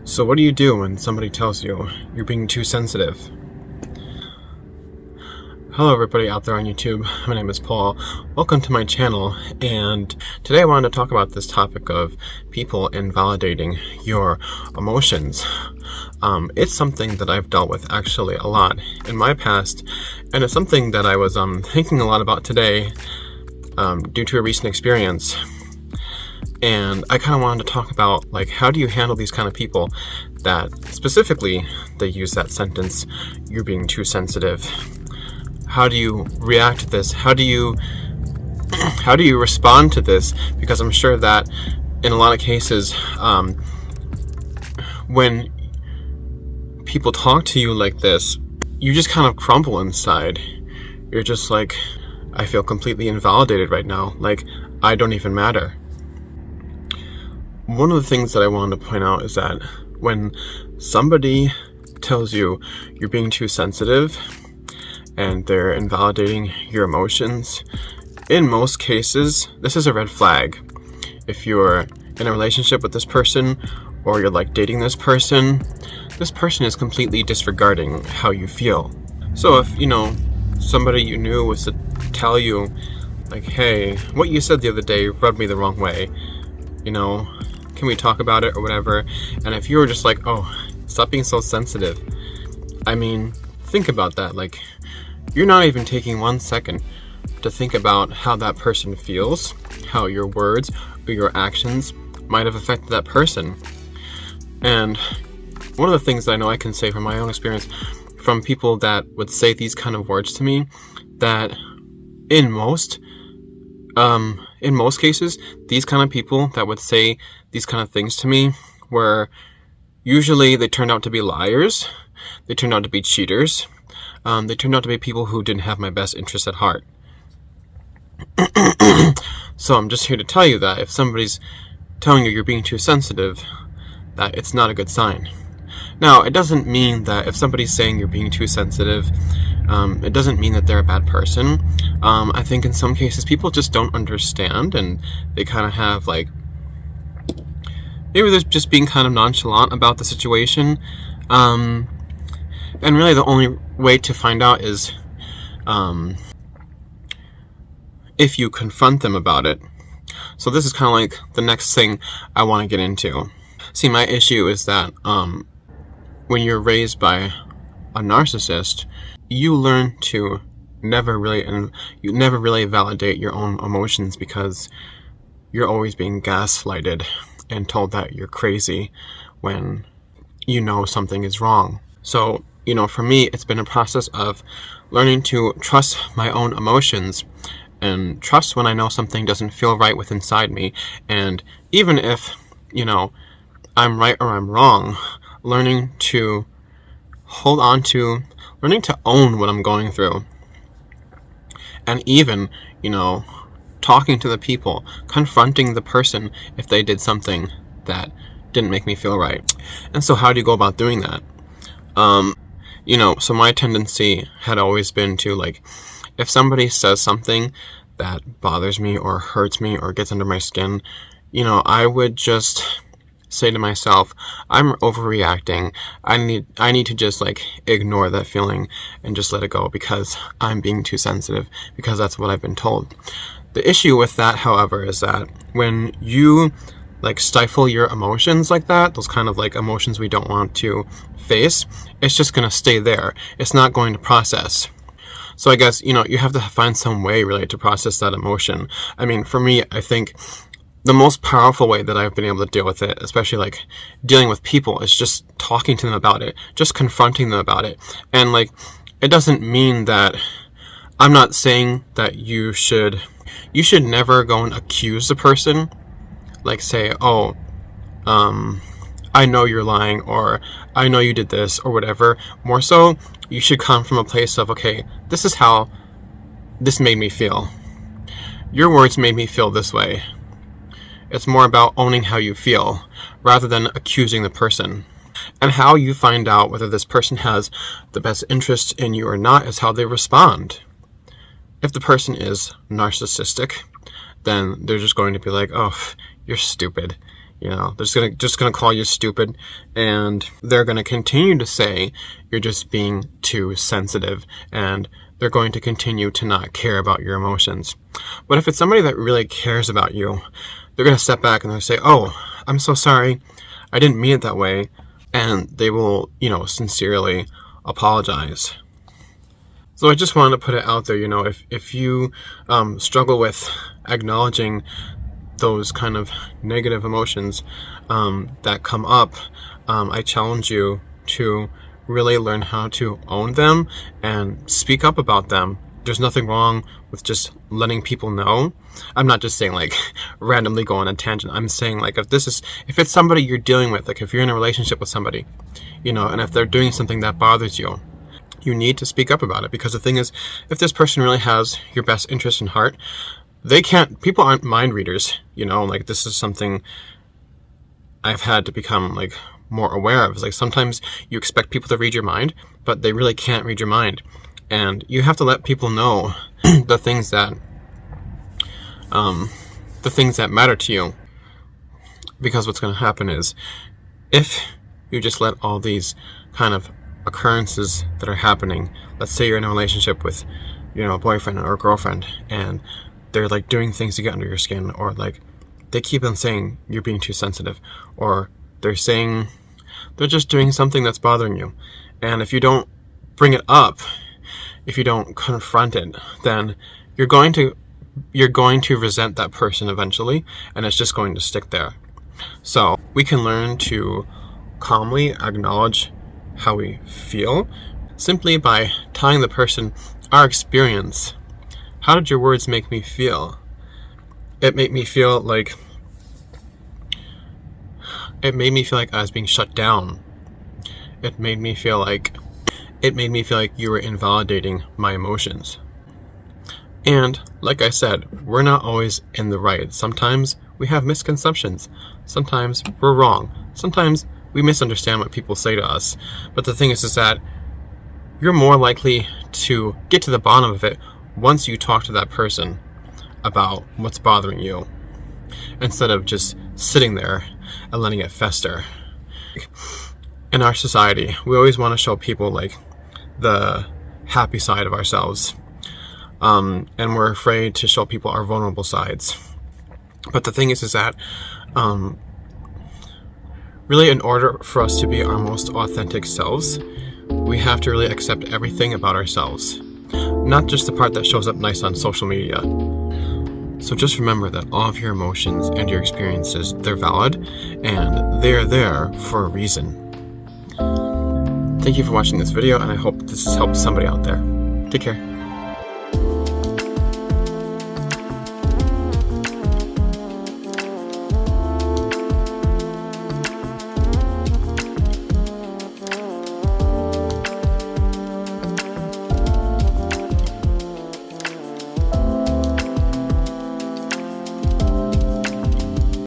So what do you do when somebody tells you you're being too sensitive? Hello everybody out there on YouTube, my name is Paul. Welcome to my channel, and today I wanted to talk about this topic of people invalidating your emotions. It's something that I've dealt with actually a lot in my past, and it's something that I was thinking a lot about today due to a recent experience. And I kind of wanted to talk about, like, how do you handle these kind of people that specifically they use that sentence, you're being too sensitive. How do you react to this? How do you respond to this? Because I'm sure that in a lot of cases, when people talk to you like this, you just kind of crumble inside. You're just like, I feel completely invalidated right now. Like, I don't even matter. One of the things that I wanted to point out is that when somebody tells you you're being too sensitive and they're invalidating your emotions, in most cases, this is a red flag. If you're in a relationship with this person, or you're like dating this person is completely disregarding how you feel. So if, somebody you knew was to tell you, like, hey, what you said the other day rubbed me the wrong way, can we talk about it or whatever? And if you were just like, oh, stop being so sensitive. I mean, think about that. Like, you're not even taking 1 second to think about how that person feels, how your words or your actions might have affected that person. And one of the things that I know I can say from my own experience from people that would say these kind of words to me, that in most cases, these kind of people that would say these kind of things to me were usually, they turned out to be liars, they turned out to be cheaters, they turned out to be people who didn't have my best interest at heart. So I'm just here to tell you that if somebody's telling you you're being too sensitive, that it's not a good sign. Now, it doesn't mean that if somebody's saying you're being too sensitive, it doesn't mean that they're a bad person. I think in some cases people just don't understand, and they kind of have, like, maybe they're just being kind of nonchalant about the situation. And really the only way to find out is if you confront them about it. So this is kind of like the next thing I want to get into. See, my issue is that when you're raised by a narcissist, you learn to never really validate your own emotions, because you're always being gaslighted and told that you're crazy when you know something is wrong. So, for me, it's been a process of learning to trust my own emotions and trust when I know something doesn't feel right within inside me. And even if, I'm right or I'm wrong, learning to own what I'm going through. And even, talking to the people, confronting the person if they did something that didn't make me feel right. And so how do you go about doing that? So my tendency had always been to, like, if somebody says something that bothers me or hurts me or gets under my skin, I would just say to myself, I'm overreacting. I need to just, like, ignore that feeling and just let it go, because I'm being too sensitive, because that's what I've been told. The issue with that, however, is that when you, like, stifle your emotions like that, those kind of, like, emotions we don't want to face, it's just going to stay there. It's not going to process. So I guess, you have to find some way really to process that emotion. I mean, for me, I think the most powerful way that I've been able to deal with it, especially, like, dealing with people, is just talking to them about it, just confronting them about it. And, like, it doesn't mean that, I'm not saying that you should never go and accuse the person, like, say, oh, I know you're lying, or I know you did this, or whatever. More so, you should come from a place of, okay, this is how this made me feel. Your words made me feel this way. It's more about owning how you feel, rather than accusing the person. And how you find out whether this person has the best interest in you or not is how they respond. If the person is narcissistic, then they're just going to be like, oh, you're stupid. You know, they're just gonna call you stupid, and they're gonna continue to say you're just being too sensitive, and they're going to continue to not care about your emotions. But if it's somebody that really cares about you, they're gonna step back and they'll say, "Oh, I'm so sorry. I didn't mean it that way," and they will, you know, sincerely apologize. So I just wanted to put it out there, you know, if you struggle with acknowledging those kind of negative emotions that come up, I challenge you to really learn how to own them and speak up about them. There's nothing wrong with just letting people know. I'm not just saying like randomly go on a tangent. I'm saying like if it's somebody you're dealing with, like if you're in a relationship with somebody, you know, and if they're doing something that bothers you, you need to speak up about it. Because the thing is, if this person really has your best interest in heart, people aren't mind readers, you know, like this is something I've had to become like more aware of. It's like sometimes you expect people to read your mind, but they really can't read your mind. And you have to let people know the things that matter to you. Because what's going to happen is, if you just let all these kind of occurrences that are happening, let's say you're in a relationship with, you know, a boyfriend or a girlfriend, and they're like doing things to get under your skin, or like they keep on saying you're being too sensitive, or they're just doing something that's bothering you. And if you don't bring it up, if you don't confront it, then you're going to resent that person eventually, and it's just going to stick there. So we can learn to calmly acknowledge how we feel simply by telling the person our experience. How did your words make me feel? It made me feel like I was being shut down. It made me feel like you were invalidating my emotions. And like I said, we're not always in the right. Sometimes we have misconceptions. Sometimes we're wrong. Sometimes we misunderstand what people say to us. But the thing is that you're more likely to get to the bottom of it once you talk to that person about what's bothering you, instead of just sitting there and letting it fester. In our society, we always want to show people like the happy side of ourselves, and we're afraid to show people our vulnerable sides. But the thing is that really, in order for us to be our most authentic selves, we have to really accept everything about ourselves, not just the part that shows up nice on social media. So just remember that all of your emotions and your experiences, they're valid, and they're there for a reason. Thank you for watching this video, and I hope this has helped somebody out there. Take care.